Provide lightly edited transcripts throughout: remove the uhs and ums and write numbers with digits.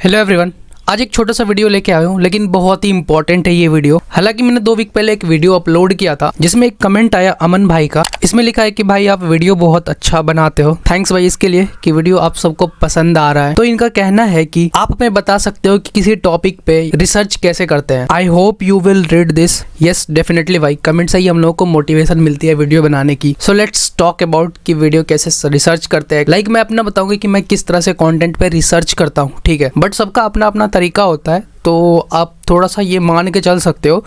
Hello everyone, आज एक छोटा सा वीडियो लेके आया हूँ, लेकिन बहुत ही इंपॉर्टेंट है ये वीडियो। हालांकि मैंने 2 वीक पहले एक वीडियो अपलोड किया था जिसमें एक कमेंट आया अमन भाई का। इसमें लिखा है कि भाई आप वीडियो बहुत अच्छा बनाते हो, थैंक्स भाई इसके लिए कि वीडियो आप सबको पसंद आ रहा है। तो इनका कहना है कि आप हमें बता सकते हो कि किसी टॉपिक पे रिसर्च कैसे करते हैं। I hope you will read this. Yes definitely भाई, कमेंट से ही हम लोगों को मोटिवेशन मिलती है वीडियो बनाने की। सो लेट्स टॉक अबाउट कि वीडियो कैसे रिसर्च करते हैं। लाइक मैं अपना बताऊंगा कि मैं किस तरह से कंटेंट पे रिसर्च करता हूँ, ठीक है। बट सबका अपना अपना तरीका होता है, तो आप थोड़ा सा ये मान के चल सकते हो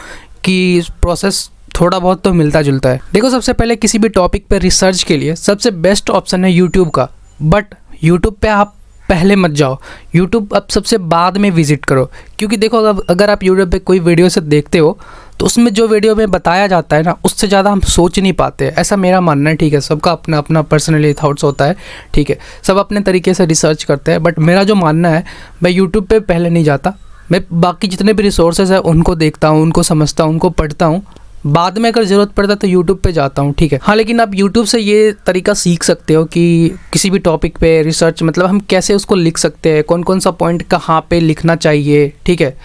कि प्रोसेस थोड़ा बहुत तो मिलता जुलता है। देखो, सबसे पहले किसी भी टॉपिक पे रिसर्च के लिए सबसे बेस्ट ऑप्शन है यूट्यूब का। बट यूट्यूब पे आप पहले मत जाओ, यूट्यूब आप सबसे बाद में विजिट करो। क्योंकि देखो, अगर आप यूट्यूब पे कोई वीडियो से देखते हो तो उसमें जो वीडियो में बताया जाता है ना, उससे ज़्यादा हम सोच नहीं पाते। ऐसा मेरा मानना है, ठीक है। सबका अपना अपना पर्सनली थॉट्स होता है, ठीक है। सब अपने तरीके से रिसर्च करते हैं। बट मेरा जो मानना है, मैं यूट्यूब पे पहले नहीं जाता। मैं बाकी जितने भी रिसोर्सेज हैं उनको देखता हूँ, उनको समझता हूँ, उनको पढ़ता हूँ। बाद में अगर ज़रूरत पड़ता है तो यूट्यूब पे जाता हूँ, ठीक है। हाँ, लेकिन आप यूट्यूब से ये तरीका सीख सकते हो कि किसी भी टॉपिक पे रिसर्च मतलब हम कैसे उसको लिख सकते हैं, कौन कौन सा पॉइंट कहाँ पे लिखना चाहिए, ठीक है।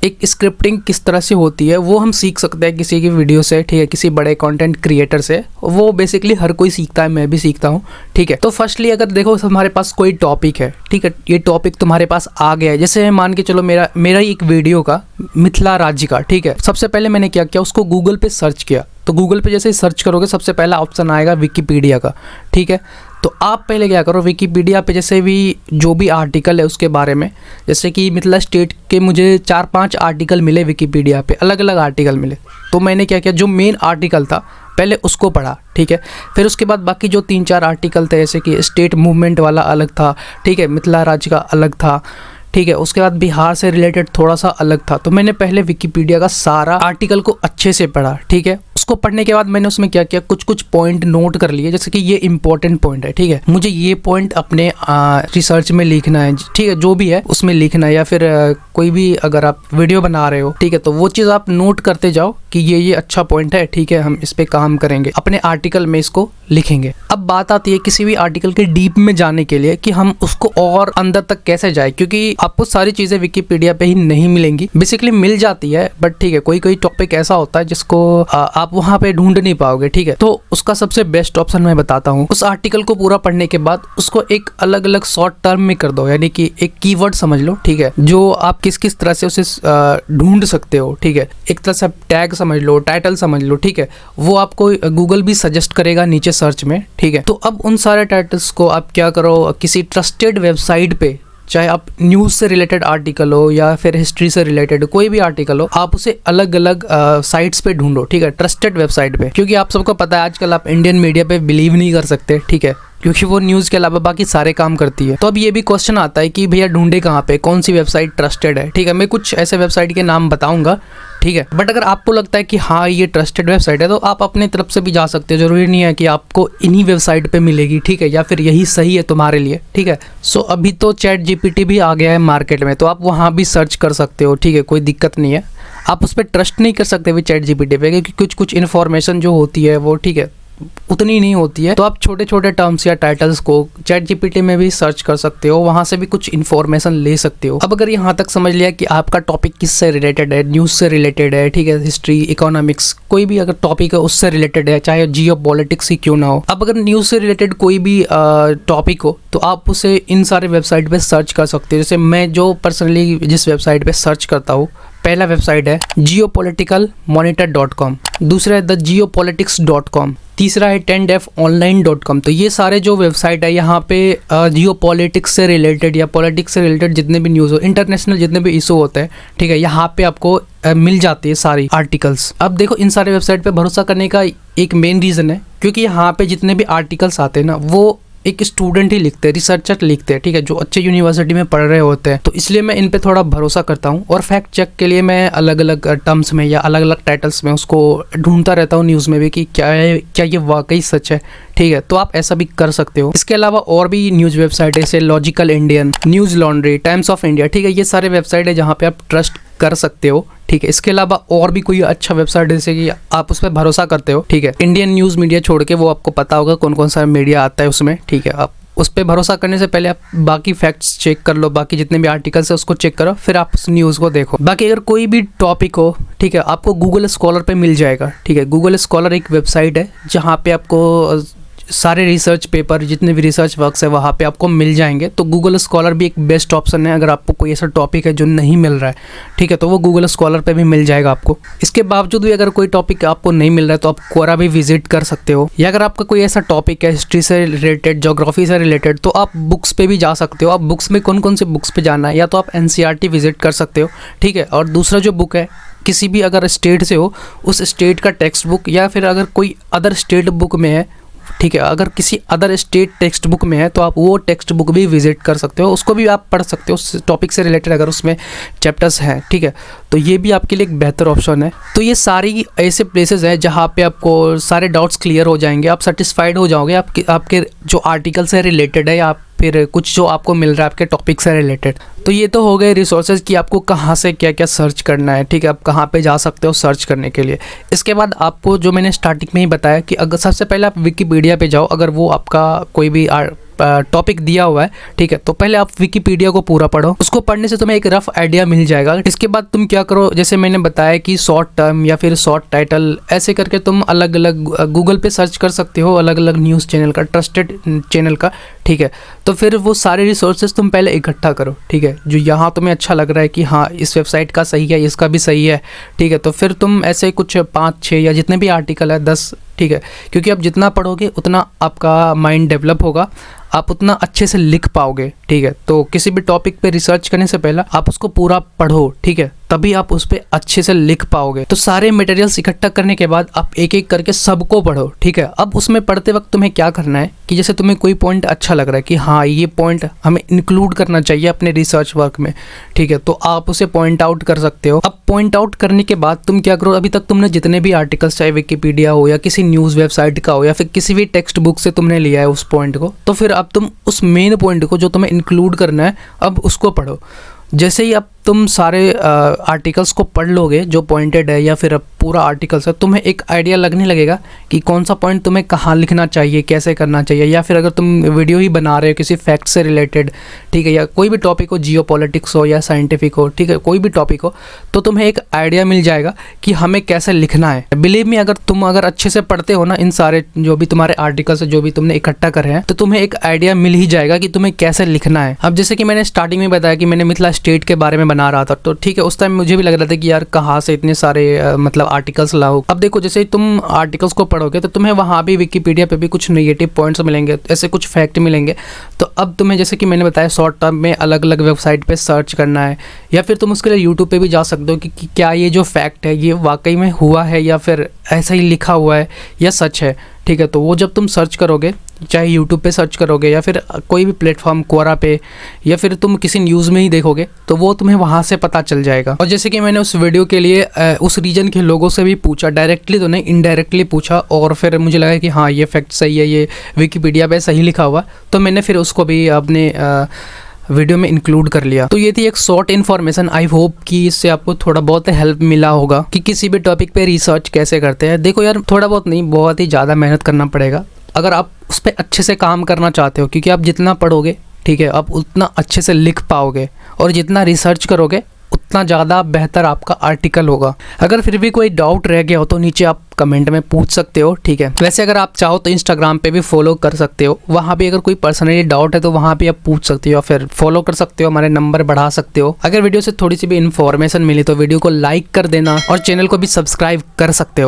एक स्क्रिप्टिंग किस तरह से होती है वो हम सीख सकते हैं किसी की वीडियो से, ठीक है, किसी बड़े कंटेंट क्रिएटर से। वो बेसिकली हर कोई सीखता है, मैं भी सीखता हूँ, ठीक है। तो फर्स्टली अगर देखो हमारे पास कोई टॉपिक है, ठीक है, ये टॉपिक तुम्हारे पास आ गया है। जैसे मान के चलो मेरा एक वीडियो का मिथिला राज्य का, ठीक है। सबसे पहले मैंने क्या किया, उसको गूगल पे सर्च किया। तो गूगल पे जैसे ही सर्च करोगे सबसे पहला ऑप्शन आएगा विकिपीडिया का, ठीक है। तो आप पहले क्या करो, विकिपीडिया पे जैसे भी जो भी आर्टिकल है उसके बारे में, जैसे कि मिथिला स्टेट के मुझे 4-5 आर्टिकल मिले विकिपीडिया पे, अलग अलग आर्टिकल मिले। तो मैंने क्या किया, जो मेन आर्टिकल था पहले उसको पढ़ा, ठीक है। फिर उसके बाद बाकी जो 3-4 आर्टिकल थे, जैसे कि स्टेट मूवमेंट वाला अलग था, ठीक है, मिथिला राज्य का अलग था, ठीक है। उसके बाद बिहार से रिलेटेड थोड़ा सा अलग था। तो मैंने पहले विकिपीडिया का सारा आर्टिकल को अच्छे से पढ़ा, ठीक है। उसको पढ़ने के बाद मैंने उसमें क्या किया, कुछ पॉइंट नोट कर लिए, जैसे कि ये इंपॉर्टेंट पॉइंट है, ठीक है, मुझे ये पॉइंट अपने रिसर्च में लिखना है, ठीक है, जो भी है उसमें लिखना है। या फिर कोई भी अगर आप वीडियो बना रहे हो, ठीक है, तो वो चीज़ आप नोट करते जाओ कि ये अच्छा पॉइंट है, ठीक है, हम इस पे काम करेंगे, अपने आर्टिकल में इसको लिखेंगे। अब बात आती है किसी भी आर्टिकल के डीप में जाने के लिए कि हम उसको और अंदर तक कैसे जाए, क्योंकि आपको सारी चीज़ें विकिपीडिया पे ही नहीं मिलेंगी। बेसिकली मिल जाती है, बट ठीक है, कोई टॉपिक ऐसा होता है जिसको आप वहाँ पे ढूंढ नहीं पाओगे, ठीक है। तो उसका सबसे बेस्ट ऑप्शन मैं बताता हूँ, उस आर्टिकल को पूरा पढ़ने के बाद उसको एक अलग अलग शॉर्ट टर्म में कर दो, यानी कि एक कीवर्ड समझ लो, ठीक है, जो आप किस किस तरह से उसे ढूंढ सकते हो, ठीक है। एक तरह से टैग समझ लो, टाइटल समझ लो, ठीक है। वो आपको गूगल भी सजेस्ट करेगा नीचे सर्च में, ठीक है। तो अब उन सारे टाइटल्स को आप क्या करो, किसी ट्रस्टेड वेबसाइट पे, चाहे आप न्यूज़ से रिलेटेड आर्टिकल हो या फिर हिस्ट्री से रिलेटेड कोई भी आर्टिकल हो, आप उसे अलग अलग साइट्स पे ढूंढो, ठीक है, ट्रस्टेड वेबसाइट पे। क्योंकि आप सबको पता है आजकल आप इंडियन मीडिया पे बिलीव नहीं कर सकते, ठीक है, क्योंकि वो न्यूज़ के अलावा बाकी सारे काम करती है। तो अब ये भी क्वेश्चन आता है कि भैया ढूंढे कहाँ पे, कौन सी वेबसाइट ट्रस्टेड है, ठीक है। मैं कुछ ऐसे वेबसाइट के नाम बताऊंगा, ठीक है। बट अगर आपको लगता है कि हाँ ये ट्रस्टेड वेबसाइट है, तो आप अपने तरफ से भी जा सकते हो। जरूरी नहीं है कि आपको इन्हीं वेबसाइट पे मिलेगी, ठीक है, या फिर यही सही है तुम्हारे लिए, ठीक है। सो अभी तो चैट जीपीटी भी आ गया है मार्केट में, तो आप वहाँ भी सर्च कर सकते हो, ठीक है, कोई दिक्कत नहीं है। आप उस पर ट्रस्ट नहीं कर सकते भी चैट जीपीटी पे, क्योंकि कुछ इन्फॉर्मेशन जो होती है वो, ठीक है, उतनी नहीं होती है। तो आप छोटे छोटे टर्म्स या टाइटल्स को चैट जीपीटी में भी सर्च कर सकते हो, वहां से भी कुछ इन्फॉर्मेशन ले सकते हो। अब अगर यहाँ तक समझ लिया कि आपका टॉपिक किससे रिलेटेड है, न्यूज़ से रिलेटेड है, ठीक है, हिस्ट्री, इकोनॉमिक्स, कोई भी अगर टॉपिक है उससे रिलेटेड है, चाहे जियो पॉलिटिक्स ही क्यों ना हो। अब अगर न्यूज़ से रिलेटेड कोई भी टॉपिक हो तो आप उसे इन सारे वेबसाइट पे सर्च कर सकते हो। जैसे मैं जो पर्सनली जिस वेबसाइट पे सर्च करता हूँ, पहला वेबसाइट है geopoliticalmonitor.com, दूसरा है thegeopolitics.com, तीसरा है 10defonline.com। तो ये सारे जो वेबसाइट है, यहाँ पे जियो पॉलिटिक्स से रिलेटेड या पॉलिटिक्स से रिलेटेड जितने भी न्यूज़ हो, इंटरनेशनल जितने भी इशू होते हैं, ठीक है, यहाँ पे आपको मिल जाती है सारी आर्टिकल्स। अब देखो, इन सारे वेबसाइट पे भरोसा करने का एक मेन रीज़न है क्योंकि यहाँ पे जितने भी आर्टिकल्स आते हैं ना, वो एक स्टूडेंट ही लिखते हैं, रिसर्चर लिखते हैं, ठीक है, जो अच्छे यूनिवर्सिटी में पढ़ रहे होते हैं। तो इसलिए मैं इन पे थोड़ा भरोसा करता हूँ। और फैक्ट चेक के लिए मैं अलग अलग टर्म्स में या अलग अलग टाइटल्स में उसको ढूंढता रहता हूँ न्यूज़ में भी कि क्या ये वाकई सच है, ठीक है। तो आप ऐसा भी कर सकते हो। इसके अलावा और भी न्यूज़ वेबसाइट है, जैसे logical Indian, news laundry, times of India, ठीक है, ये सारे वेबसाइट है जहाँ पे आप ट्रस्ट कर सकते हो, ठीक है। इसके अलावा और भी कोई अच्छा वेबसाइट जैसे कि आप उस पर भरोसा करते हो, ठीक है, इंडियन न्यूज़ मीडिया छोड़ के, वो आपको पता होगा कौन कौन सा मीडिया आता है उसमें, ठीक है, आप उस पर भरोसा करने से पहले आप बाकी फैक्ट्स चेक कर लो, बाकी जितने भी आर्टिकल्स है उसको चेक करो, फिर आप उस न्यूज़ को देखो। बाकी अगर कोई भी टॉपिक हो, ठीक है, आपको गूगल स्कॉलर पे मिल जाएगा। ठीक है, गूगल स्कॉलर एक वेबसाइट है जहाँ पे आपको सारे रिसर्च पेपर, जितने भी रिसर्च वर्क्स है वहाँ पे आपको मिल जाएंगे। तो गूगल स्कॉलर भी एक बेस्ट ऑप्शन है अगर आपको कोई ऐसा टॉपिक है जो नहीं मिल रहा है, ठीक है, तो वो गूगल स्कॉलर पे भी मिल जाएगा आपको। इसके बावजूद भी अगर कोई टॉपिक आपको नहीं मिल रहा है तो आप क्वोरा भी विजिट कर सकते हो, या अगर आपका कोई ऐसा टॉपिक है हिस्ट्री से रिलेटेड, ज्योग्राफी से रिलेटेड, तो आप बुक्स पे भी जा सकते हो। आप बुक्स में कौन कौन से बुक्स पे जाना है, या तो आप NCERT विजिट कर सकते हो, ठीक है। और दूसरा जो बुक है, किसी भी अगर स्टेट से हो उस स्टेट का टेक्स्ट बुक, या फिर अगर कोई अदर स्टेट बुक में है, ठीक है, अगर किसी अदर स्टेट टेक्स्ट बुक में है तो आप वो टेक्स्ट बुक भी विजिट कर सकते हो, उसको भी आप पढ़ सकते हो उस टॉपिक से रिलेटेड अगर उसमें चैप्टर्स हैं, ठीक है। तो ये भी आपके लिए एक बेहतर ऑप्शन है। तो ये सारी ऐसे प्लेसेस हैं जहाँ पे आपको सारे डाउट्स क्लियर हो जाएंगे, आप सेटिस्फाइड हो जाओगे आपके जो आर्टिकल से रिलेटेड है, या फिर कुछ जो आपको मिल रहा है आपके टॉपिक से रिलेटेड। तो ये तो हो गए रिसोर्सेज कि आपको कहाँ से क्या क्या सर्च करना है, ठीक है, आप कहाँ पे जा सकते हो सर्च करने के लिए। इसके बाद आपको जो मैंने स्टार्टिंग में ही बताया कि अगर सबसे पहले आप विकिपीडिया पे जाओ, अगर वो आपका कोई भी टॉपिक दिया हुआ है, ठीक है, तो पहले आप विकिपीडिया को पूरा पढ़ो। उसको पढ़ने से तुम्हें एक रफ आइडिया मिल जाएगा। इसके बाद तुम क्या करो, जैसे मैंने बताया कि शॉर्ट टर्म या फिर शॉर्ट टाइटल, ऐसे करके तुम अलग अलग गूगल पे सर्च कर सकते हो, अलग अलग न्यूज़ चैनल का, ट्रस्टेड चैनल का, ठीक है। तो फिर वो सारे रिसोर्सेज तुम पहले इकट्ठा करो, ठीक है, जो यहाँ तुम्हें अच्छा लग रहा है कि हाँ इस वेबसाइट का सही है, इसका भी सही है, ठीक है। तो फिर तुम ऐसे कुछ 5-6 या जितने भी आर्टिकल है 10, ठीक है, क्योंकि आप जितना पढ़ोगे उतना आपका माइंड डेवलप होगा, आप उतना अच्छे से लिख पाओगे, ठीक है। तो किसी भी टॉपिक पे रिसर्च करने से पहले आप उसको पूरा पढ़ो, ठीक है, तभी आप उस पर अच्छे से लिख पाओगे। तो सारे मटेरियल्स इकट्ठा करने के बाद आप एक एक करके सबको पढ़ो, ठीक है। अब उसमें पढ़ते वक्त तुम्हें क्या करना है कि जैसे तुम्हें कोई पॉइंट अच्छा लग रहा है कि हाँ ये पॉइंट हमें इंक्लूड करना चाहिए अपने रिसर्च वर्क में, ठीक है, तो आप उसे पॉइंट आउट कर सकते हो। अब पॉइंट आउट करने के बाद तुम क्या करो, अभी तक तुमने जितने भी आर्टिकल्स, चाहे विकिपीडिया हो या किसी न्यूज़ वेबसाइट का हो या फिर किसी भी टेक्स्ट बुक से तुमने लिया है उस पॉइंट को, तो फिर अब तुम उस मेन पॉइंट को जो तुम्हें इंक्लूड करना है अब उसको पढ़ो। जैसे ही अब तुम सारे आर्टिकल्स को पढ़ लोगे जो पॉइंटेड है, या फिर अब पूरा आर्टिकल्स है, तुम्हें एक आइडिया लगने लगेगा कि कौन सा पॉइंट तुम्हें कहाँ लिखना चाहिए, कैसे करना चाहिए। या फिर अगर तुम वीडियो ही बना रहे हो किसी फैक्ट से रिलेटेड, ठीक है, या कोई भी टॉपिक हो, जियोपॉलिटिक्स हो या साइंटिफिक हो, ठीक है, कोई भी टॉपिक हो, तो तुम्हें एक आइडिया मिल जाएगा कि हमें कैसे लिखना है। बिलीव मी, अगर तुम अच्छे से पढ़ते हो ना इन सारे जो भी तुम्हारे आर्टिकल्स जो भी तुमने इकट्ठा करे हैं, तो तुम्हें एक आइडिया मिल ही जाएगा कि तुम्हें कैसे लिखना है। अब जैसे कि मैंने स्टार्टिंग में बताया कि मैंने मिथिला स्टेट के बारे में बना रहा था, तो ठीक है, उस टाइम मुझे भी लग रहा था कि यार कहाँ से इतने सारे मतलब आर्टिकल्स लाओ। अब देखो, जैसे ही तुम आर्टिकल्स को पढ़ोगे तो तुम्हें वहाँ भी विकिपीडिया पे भी कुछ नेगेटिव पॉइंट्स मिलेंगे, ऐसे कुछ फैक्ट मिलेंगे। तो अब तुम्हें जैसे कि मैंने बताया शॉर्ट टर्म में अलग अलग वेबसाइट पे सर्च करना है, या फिर तुम उसके लिए यूट्यूब पे भी जा सकते हो कि क्या ये जो फैक्ट है ये वाकई में हुआ है या फिर ऐसा ही लिखा हुआ है या सच है, ठीक है। तो वो जब तुम सर्च करोगे, चाहे यूट्यूब पे सर्च करोगे या फिर कोई भी प्लेटफॉर्म क्वोरा पे, या फिर तुम किसी न्यूज़ में ही देखोगे, तो वो तुम्हें वहाँ से पता चल जाएगा। और जैसे कि मैंने उस वीडियो के लिए उस रीजन के लोगों से भी पूछा, डायरेक्टली तो नहीं, इनडायरेक्टली पूछा, और फिर मुझे लगा कि हाँ ये फैक्ट सही है, ये विकिपीडिया पे सही लिखा हुआ, तो मैंने फिर उसको भी अपने वीडियो में इंक्लूड कर लिया। तो ये थी एक शॉर्ट इन्फॉर्मेशन। आई होप कि इससे आपको थोड़ा बहुत हेल्प मिला होगा कि किसी भी टॉपिक पे रिसर्च कैसे करते हैं। देखो यार, थोड़ा बहुत नहीं, बहुत ही ज़्यादा मेहनत करना पड़ेगा अगर आप उस पर अच्छे से काम करना चाहते हो, क्योंकि आप जितना पढ़ोगे, ठीक है, आप उतना अच्छे से लिख पाओगे, और जितना रिसर्च करोगे उतना ज़्यादा बेहतर आपका आर्टिकल होगा। अगर फिर भी कोई डाउट रह गया हो तो नीचे आप कमेंट में पूछ सकते हो, ठीक है। वैसे अगर आप चाहो तो इंस्टाग्राम पे भी फॉलो कर सकते हो, वहाँ भी अगर कोई पर्सनली डाउट है तो वहाँ भी आप पूछ सकते हो, फिर फॉलो कर सकते हो, हमारे नंबर बढ़ा सकते हो। अगर वीडियो से थोड़ी सी भी इन्फॉर्मेशन मिली तो वीडियो को लाइक कर देना और चैनल को भी सब्सक्राइब कर सकते हो।